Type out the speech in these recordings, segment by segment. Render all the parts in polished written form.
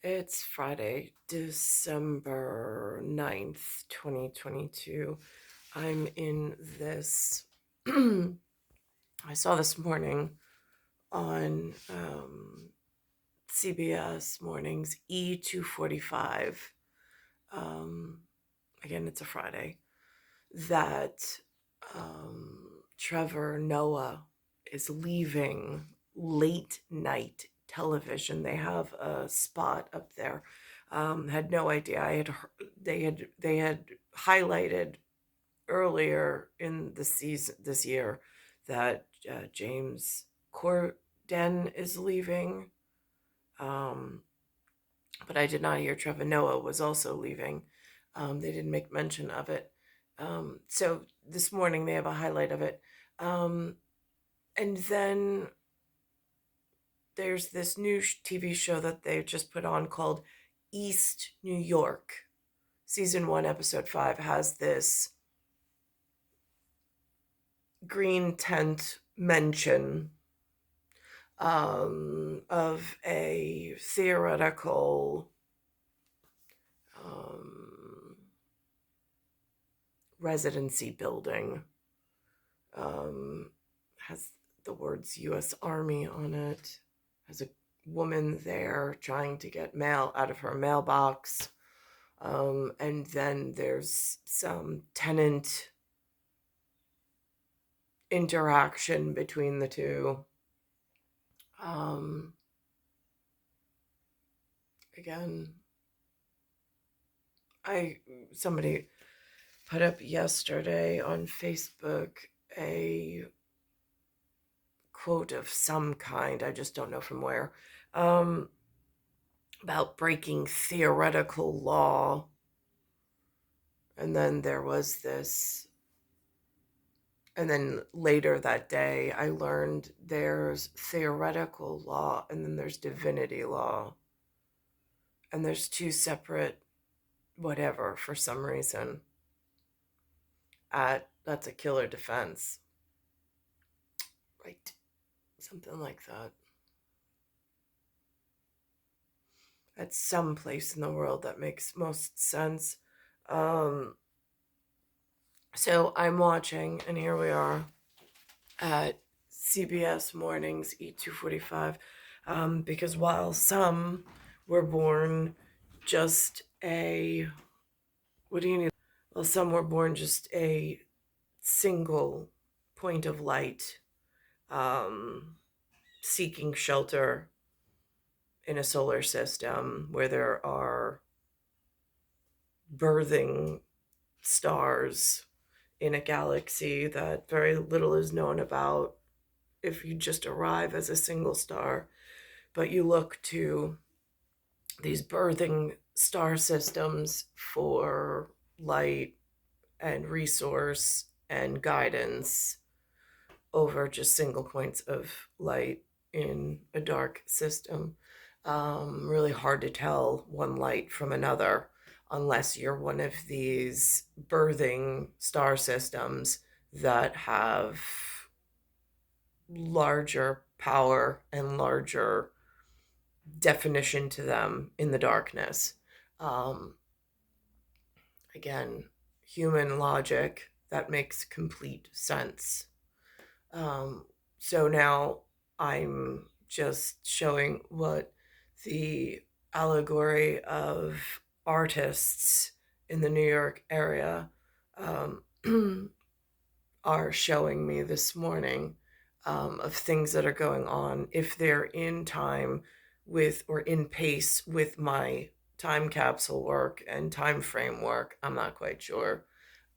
It's Friday, December 9th, 2022. I'm in this, I saw this morning on CBS Mornings E245. Again, it's a Friday, that Trevor Noah is leaving late night television. They have a spot up there. Had no idea. They had highlighted earlier in the season this year that James Corden is leaving, um, but I did not hear Trevor Noah was also leaving. They didn't make mention of it. So this morning they have a highlight of it. And then there's this new TV show that they just put on called East New York. Season 1, episode 5 has this green tent mention of a theoretical residency building. Has the words U.S. Army on it. Has a woman there trying to get mail out of her mailbox. And then there's some tenant interaction between the two. Again, somebody put up yesterday on Facebook a quote of some kind, I just don't know from where, about breaking theoretical law. And then there was this, and then later that day, I learned there's theoretical law and then there's divinity law. And there's two separate whatever for some reason. That's a killer defense. Right. Something like that. At some place in the world that makes most sense. So I'm watching, and here we are at CBS Mornings E245, because while some were born just a, what do you need? Well, some were born just a single point of light, seeking shelter in a solar system where there are birthing stars in a galaxy that very little is known about if you just arrive as a single star. But you look to these birthing star systems for light and resource and guidance over just single points of light in a dark system. Really hard to tell one light from another unless you're one of these birthing star systems that have larger power and larger definition to them in the darkness. Again, human logic, that makes complete sense. So now I'm just showing what the allegory of artists in the New York area are showing me this morning, of things that are going on, if they're in time with or in pace with my time capsule work and time frame work. I'm not quite sure.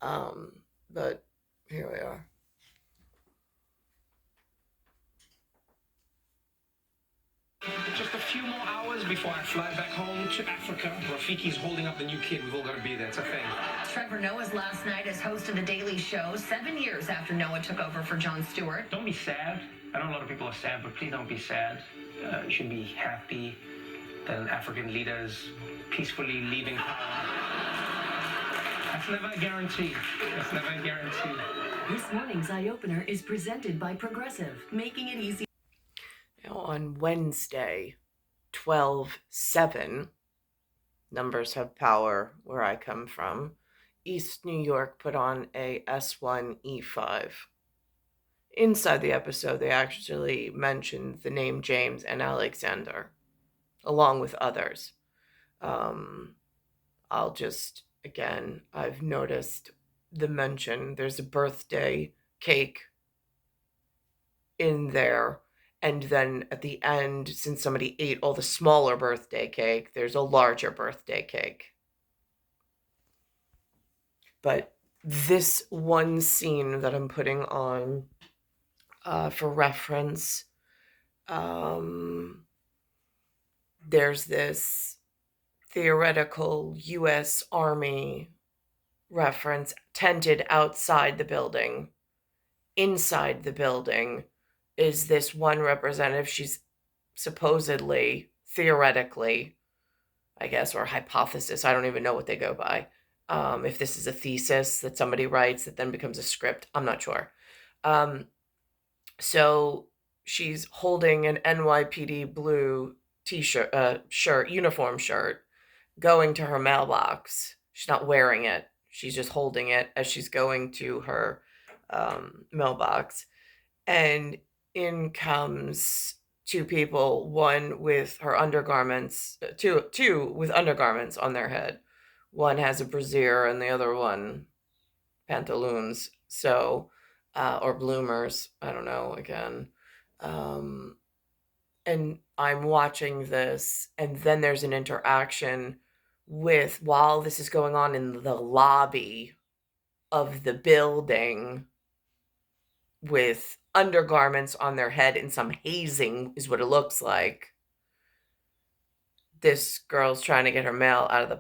But here we are. Just a few more hours before I fly back home to Africa. Rafiki's holding up the new kid. We've all got to be there. It's a thing. Trevor Noah's last night as host of The Daily Show, 7 years after Noah took over for Jon Stewart. Don't be sad. I know a lot of people are sad, but please don't be sad. You should be happy that an African leader is peacefully leaving power. That's never a guarantee. That's never a guarantee. This morning's Eye Opener is presented by Progressive, making it easy. Now on Wednesday, 12/7, numbers have power where I come from, East New York put on a S1E5. Inside the episode, they actually mentioned the name James and Alexander, along with others. I've noticed the mention, there's a birthday cake in there. And then at the end, since somebody ate all the smaller birthday cake, there's a larger birthday cake. But this one scene that I'm putting on for reference, there's this theoretical U.S. Army reference tented outside the building. Inside the building is this one representative. She's supposedly, theoretically, I guess, or hypothesis, I don't even know what they go by. If this is a thesis that somebody writes that then becomes a script, I'm not sure. So she's holding an NYPD blue uniform shirt, going to her mailbox. She's not wearing it. She's just holding it as she's going to her mailbox. And in comes two people, one with her undergarments, two with undergarments on their head. One has a brassiere and the other one pantaloons. So, or bloomers, I don't know, again. And I'm watching this, and then there's an interaction while this is going on in the lobby of the building, with undergarments on their head and some hazing is what it looks like. This girl's trying to get her mail out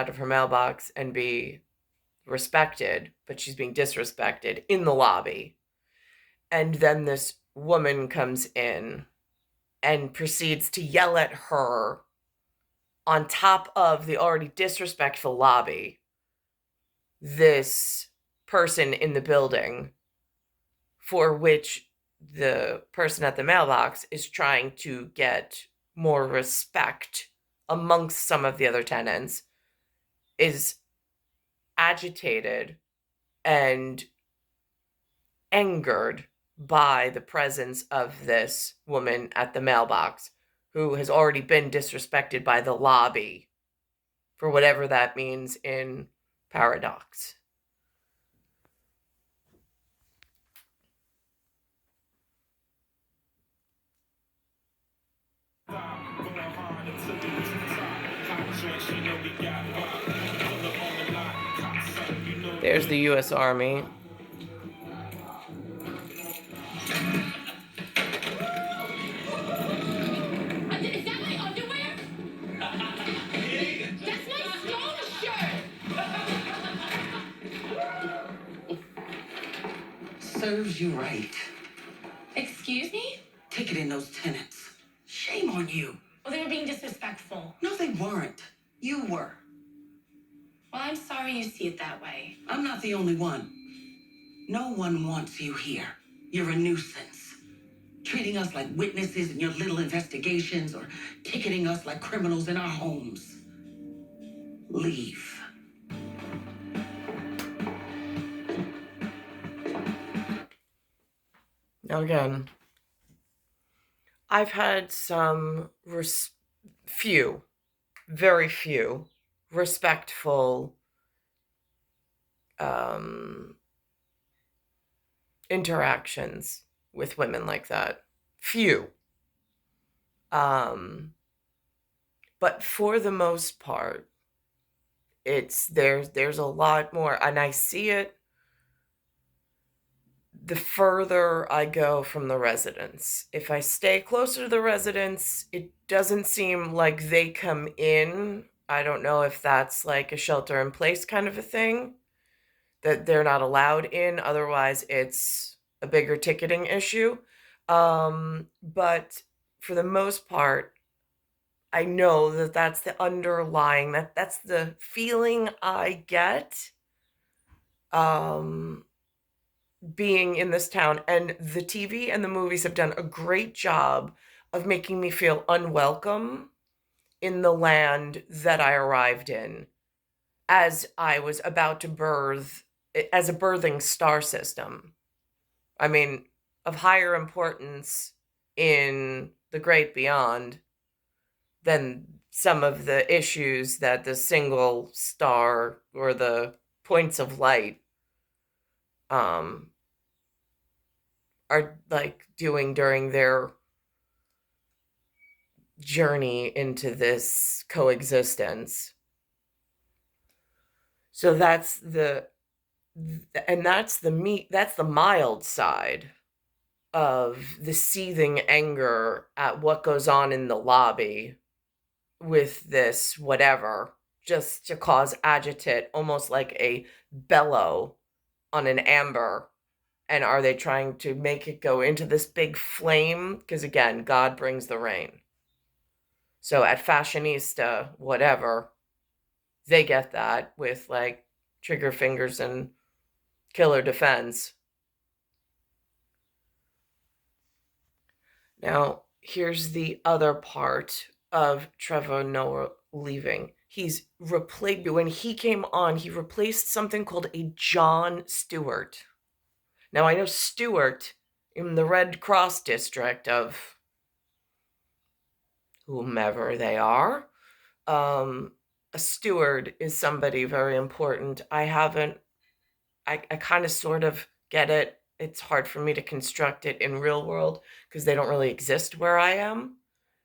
of her mailbox and be respected, but she's being disrespected in the lobby. And then this woman comes in and proceeds to yell at her on top of the already disrespectful lobby. This person in the building, for which the person at the mailbox is trying to get more respect amongst some of the other tenants, is agitated and angered by the presence of this woman at the mailbox, who has already been disrespected by the lobby, for whatever that means in Paradox. There's the U.S. Army. Is that my underwear? That's my stone shirt! Serves you right. Excuse me? Ticketing those tenants. Shame on you. Well, they were being disrespectful. No, they weren't. You were. Well, I'm sorry you see it that way. I'm not the only one. No one wants you here. You're a nuisance. Treating us like witnesses in your little investigations or ticketing us like criminals in our homes. Leave. Now again, I've had some very few respectful interactions with women like that. Few. But for the most part, there's a lot more, and I see it the further I go from the residence. If I stay closer to the residence, it doesn't seem like they come in. I don't know if that's like a shelter in place kind of a thing, that they're not allowed in. Otherwise, it's a bigger ticketing issue. But for the most part, I know that that's the underlying, that's the feeling I get being in this town. And the TV and the movies have done a great job of making me feel unwelcome in the land that I arrived in as I was about to birth, as a birthing star system. I mean, of higher importance in the great beyond than some of the issues that the single star or the points of light um, are like doing during their journey into this coexistence. So that's the that's the mild side of the seething anger at what goes on in the lobby with this whatever, just to cause agitate, almost like a bellow on an amber. And are they trying to make it go into this big flame? Because again, God brings the rain. So at Fashionista, whatever, they get that with like trigger fingers and killer defense. Now, here's the other part of Trevor Noah leaving. When he came on, he replaced something called a Jon Stewart. Now, I know Stewart in the Red Cross district of whomever they are. A steward is somebody very important. I kind of sort of get it. It's hard for me to construct it in real world because they don't really exist where I am.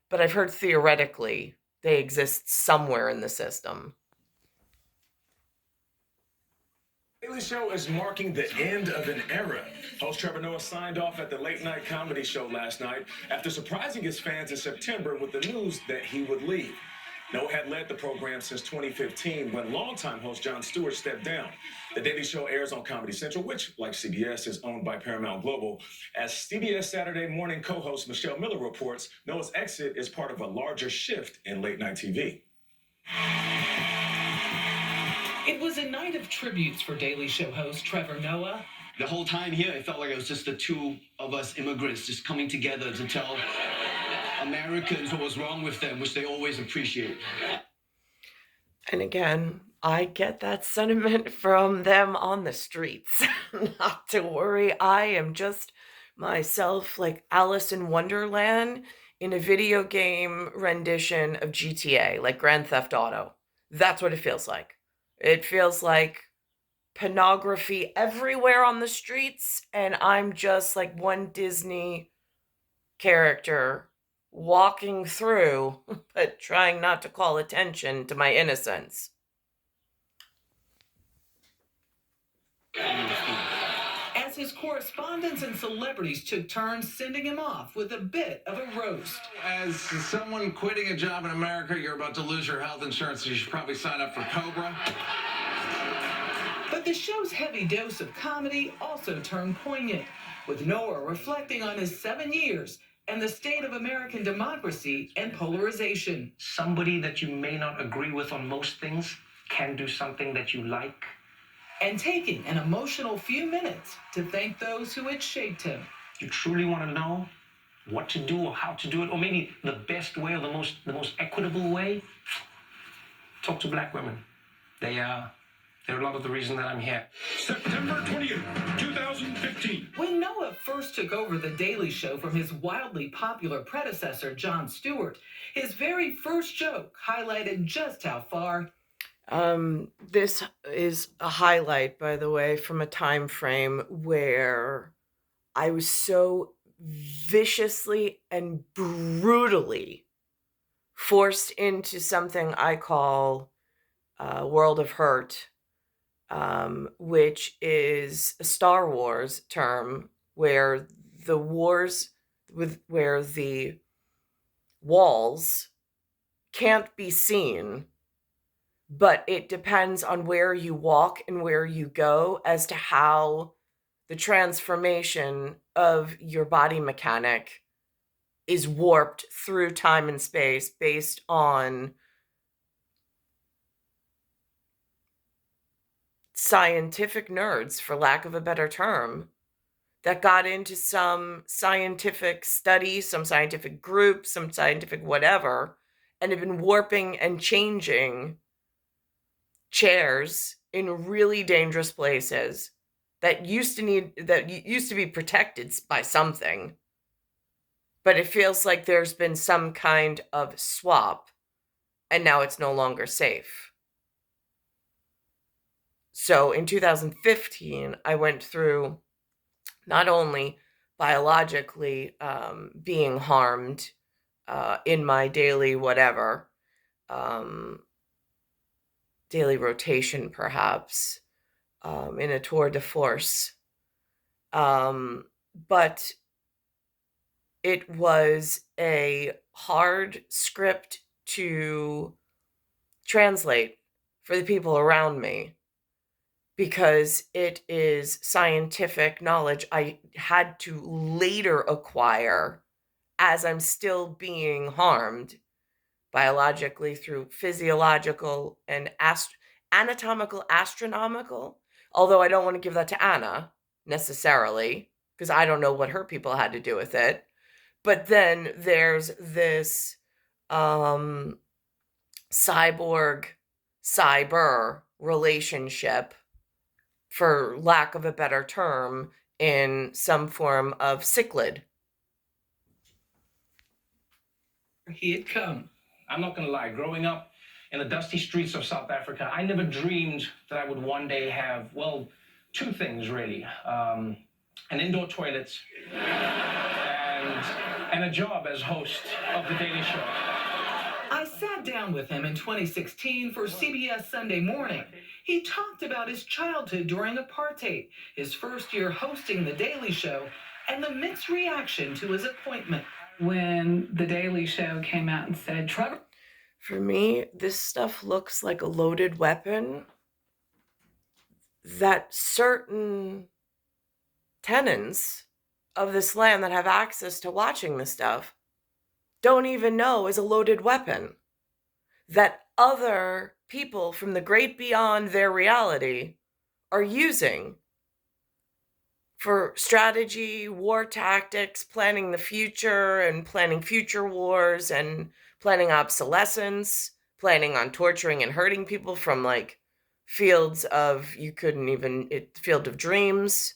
But I've heard theoretically they exist somewhere in the system. Daily Show is marking the end of an era. Host Trevor Noah signed off at the late night comedy show last night after surprising his fans in September with the news that he would leave. Noah had led the program since 2015 when longtime host Jon Stewart stepped down. The Daily Show airs on Comedy Central, which, like CBS, is owned by Paramount Global. As CBS Saturday morning co-host Michelle Miller reports, Noah's exit is part of a larger shift in late night TV. It was a night of tributes for Daily Show host Trevor Noah. The whole time here, it felt like it was just the two of us immigrants just coming together to tell Americans what was wrong with them, which they always appreciate. And again, I get that sentiment from them on the streets. Not to worry, I am just myself, like Alice in Wonderland in a video game rendition of GTA, like Grand Theft Auto. That's what it feels like. It feels like pornography everywhere on the streets, and I'm just like one Disney character walking through, but trying not to call attention to my innocence. As his correspondents and celebrities took turns sending him off with a bit of a roast. As someone quitting a job in America, you're about to lose your health insurance, so you should probably sign up for Cobra. But the show's heavy dose of comedy also turned poignant, with Noah reflecting on his 7 years and the state of American democracy and polarization. Somebody that you may not agree with on most things can do something that you like. And taking an emotional few minutes to thank those who had shaped him. You truly want to know what to do or how to do it, or maybe the best way or the most equitable way? Talk to black women. They're a lot of the reason that I'm here. September 20th, 2015. When Noah first took over The Daily Show from his wildly popular predecessor, Jon Stewart, his very first joke highlighted just how far. This is a highlight, by the way, from a time frame where I was so viciously and brutally forced into something I call World of Hurt, which is a Star Wars term where the walls can't be seen, but it depends on where you walk and where you go as to how the transformation of your body mechanic is warped through time and space based on scientific nerds, for lack of a better term, that got into some scientific study, some scientific group, some scientific whatever, and have been warping and changing chairs in really dangerous places that used to be protected by something, but it feels like there's been some kind of swap and now it's no longer safe. So in 2015, I went through not only biologically being harmed in my daily whatever, daily rotation perhaps, in a tour de force, but it was a hard script to translate for the people around me, because it is scientific knowledge I had to later acquire as I'm still being harmed biologically through physiological and anatomical, astronomical. Although I don't want to give that to Anna necessarily, because I don't know what her people had to do with it. But then there's this cyber relationship, for lack of a better term, in some form of cichlid. He had come. I'm not gonna lie, growing up in the dusty streets of South Africa, I never dreamed that I would one day have, well, two things really. An indoor toilet and a job as host of The Daily Show. I sat down with him in 2016 for CBS Sunday Morning. He talked about his childhood during apartheid, his first year hosting The Daily Show, and the mixed reaction to his appointment. When The Daily Show came out and said, Trevor... For me, this stuff looks like a loaded weapon that certain tenants of this land that have access to watching this stuff don't even know is a loaded weapon, that other people from the great beyond their reality are using for strategy, war tactics, planning the future and planning future wars and planning obsolescence, planning on torturing and hurting people from like fields of field of dreams.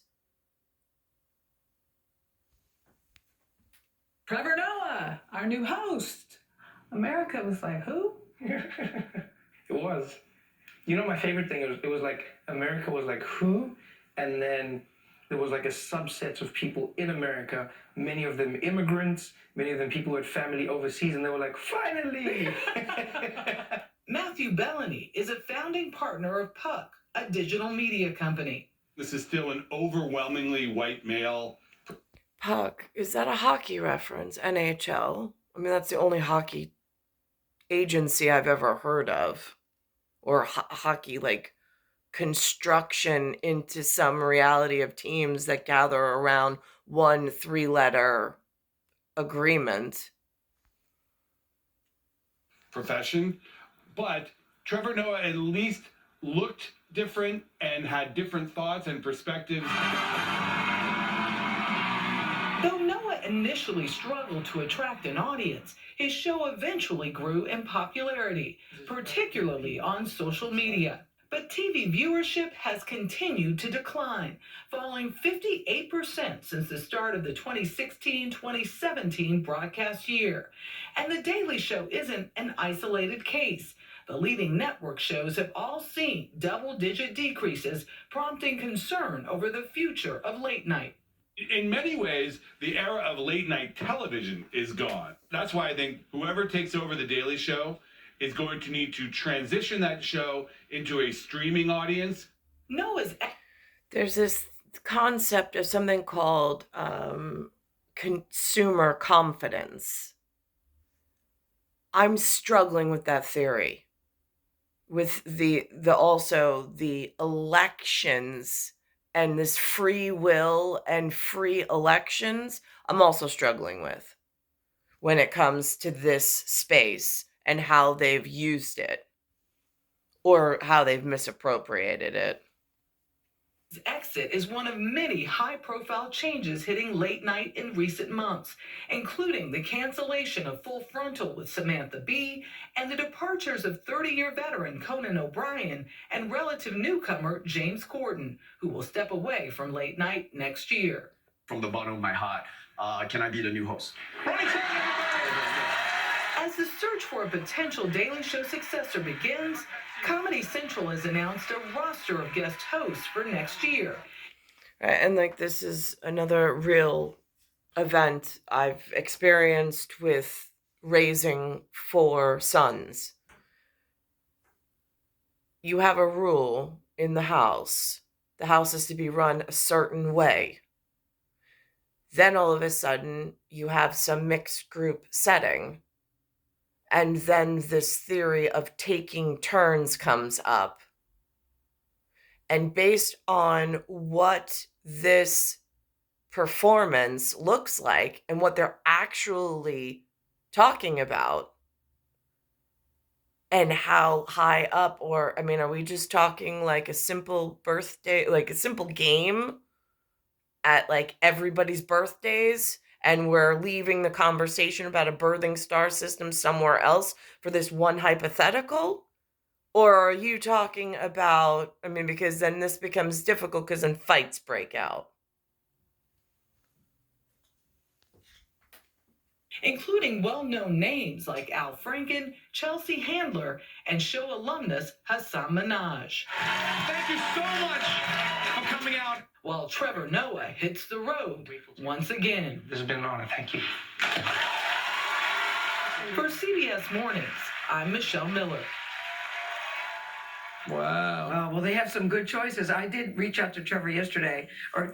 Trevor Noah, our new host. America was like, who? It was. You know, my favorite thing, it was like America was like, who? And then there was like a subset of people in America, many of them immigrants, many of them people who had family overseas, and they were like, finally! Matthew Bellany is a founding partner of Puck, a digital media company. This is still an overwhelmingly white male. Puck, is that a hockey reference? NHL? I mean, that's the only hockey agency I've ever heard of. Or hockey, like, construction into some reality of teams that gather around one 3-letter agreement. Profession. But Trevor Noah at least looked different and had different thoughts and perspectives. Though Noah initially struggled to attract an audience, his show eventually grew in popularity, particularly on social media. But TV viewership has continued to decline, falling 58% since the start of the 2016-2017 broadcast year. And The Daily Show isn't an isolated case. The leading network shows have all seen double-digit decreases, prompting concern over the future of late night. In many ways, the era of late night television is gone. That's why I think whoever takes over The Daily Show is going to need to transition that show into a streaming audience. There's this concept of something called consumer confidence. I'm struggling with that theory. With the elections and this free will and free elections, I'm also struggling with when it comes to this space and how they've used it or how they've misappropriated it. His exit is one of many high-profile changes hitting late night in recent months, including the cancellation of Full Frontal with Samantha Bee and the departures of 30-year veteran Conan O'Brien and relative newcomer James Corden, who will step away from late night next year. From the bottom of my heart, can I be the new host? As the search for a potential Daily Show successor begins, Comedy Central has announced a roster of guest hosts for next year. And like, this is another real event I've experienced with raising 4 sons. You have a rule in the house. The house is to be run a certain way. Then all of a sudden, you have some mixed group setting. And then this theory of taking turns comes up. And based on what this performance looks like and what they're actually talking about, and how high up, or, I mean, are we just talking like a simple birthday, like a simple game at like everybody's birthdays, and we're leaving the conversation about a birthing star system somewhere else for this one hypothetical? Or are you talking about, I mean, because then this becomes difficult because then fights break out. Including well-known names like Al Franken, Chelsea Handler, and show alumnus Hassan Minaj. Thank you so much for coming out. While Trevor Noah hits the road once again. This has been an honor. Thank you. For CBS Mornings, I'm Michelle Miller. Wow. Well, they have some good choices. I did reach out to Trevor yesterday, or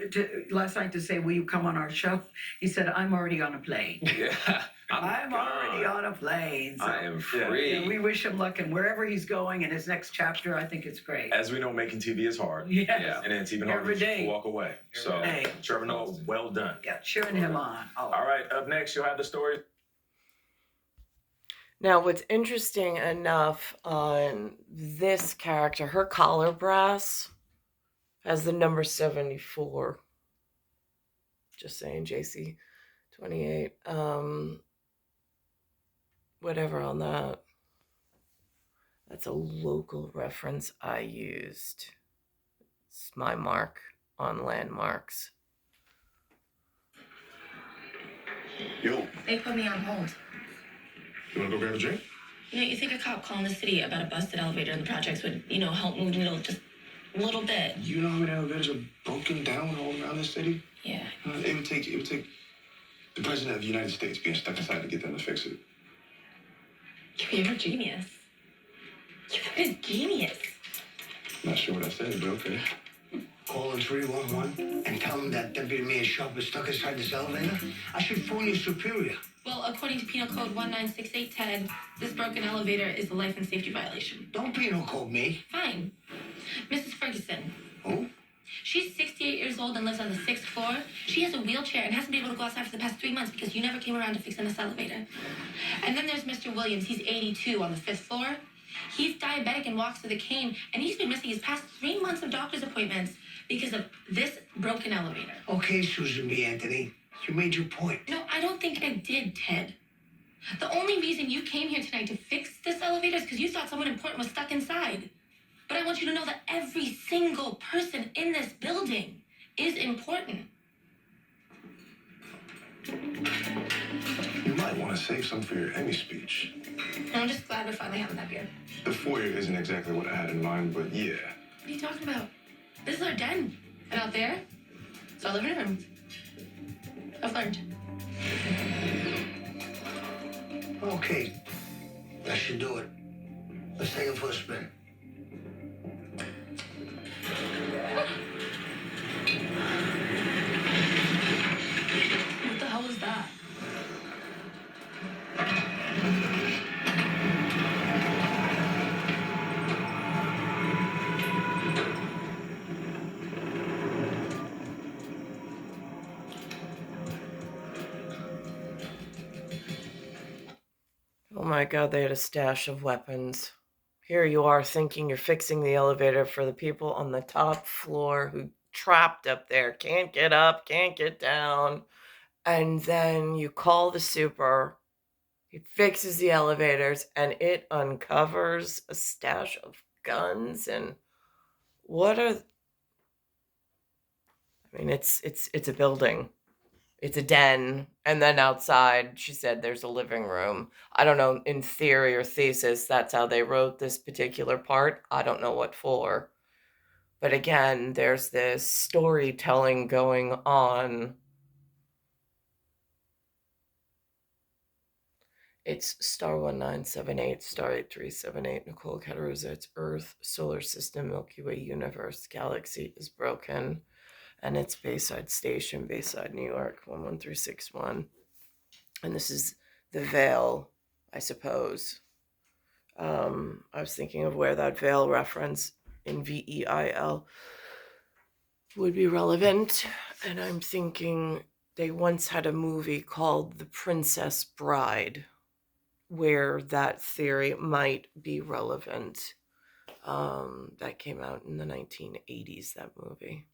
last night, to say, will you come on our show? He said, I'm already on a plane. Yeah. I'm already on a plane. So, I am free. we wish him luck in wherever he's going in his next chapter. I think it's great. As we know, making TV is hard. Yes. Yeah. And it's even harder Every day. to walk away. So, day. Trevor Noah, well done. Yeah, cheering him on. Oh. All right, up next, you'll have the story. Now, what's interesting enough on this character, her collar brass has the number 74. Just saying, JC 28. Whatever on that. That's a local reference I used. It's my mark on landmarks. Yo, They put me on hold. you wanna go grab a drink? You know, you think a cop calling the city about a busted elevator in the projects would, help move the needle just a little bit. You know how many elevators are broken down all around the city? Yeah. It would take the president of the United States being stuck inside to get them to fix it. You're a genius. You're a genius. Not sure what I said, but okay. Call in 311 and tell them that Deputy Mayor Sharp is stuck inside this elevator? I should phone your superior. Well, according to Penal Code 1968, Ted, this broken elevator is a life and safety violation. Don't penal code me. Fine. Mrs. Ferguson. Who? She's 68 years old and lives on the 6th floor. She has a wheelchair and hasn't been able to go outside for the past 3 months because you never came around to fixing this elevator. And then there's Mr. Williams. He's 82 on the 5th floor. He's diabetic and walks with a cane, and he's been missing his past 3 months of doctor's appointments because of this broken elevator. Okay, Susan B. Anthony. You made your point. No, I don't think I did, Ted. The only reason you came here tonight to fix this elevator is because you thought someone important was stuck inside. But I want you to know that every single person in this building is important. You might want to save some for your Emmy speech. And I'm just glad we're finally having that beer. The foyer isn't exactly what I had in mind, but yeah. What are you talking about? This is our den. And out there, it's our living room. I've learned. Okay. That should do it. Let's take it for a spin. What the hell is that? Oh my God, they had a stash of weapons. Here you are thinking you're fixing the elevator for the people on the top floor who trapped up there, can't get up, can't get down. And then you call the super, he fixes the elevators, and it uncovers a stash of guns. And what are, I mean, it's a building. It's a den. And then outside, she said there's a living room. I don't know, in theory or thesis, that's how they wrote this particular part. I don't know what for. But again, there's this storytelling going on. It's star 1978, star 8378, Nicole Cattaruzza. It's Earth, solar system, Milky Way universe, galaxy is broken. And it's Bayside Station, Bayside, New York, 11361. And this is the veil, I suppose. I was thinking of where that veil reference in VEIL would be relevant. And I'm thinking they once had a movie called The Princess Bride, where that theory might be relevant. That came out in the 1980s, that movie.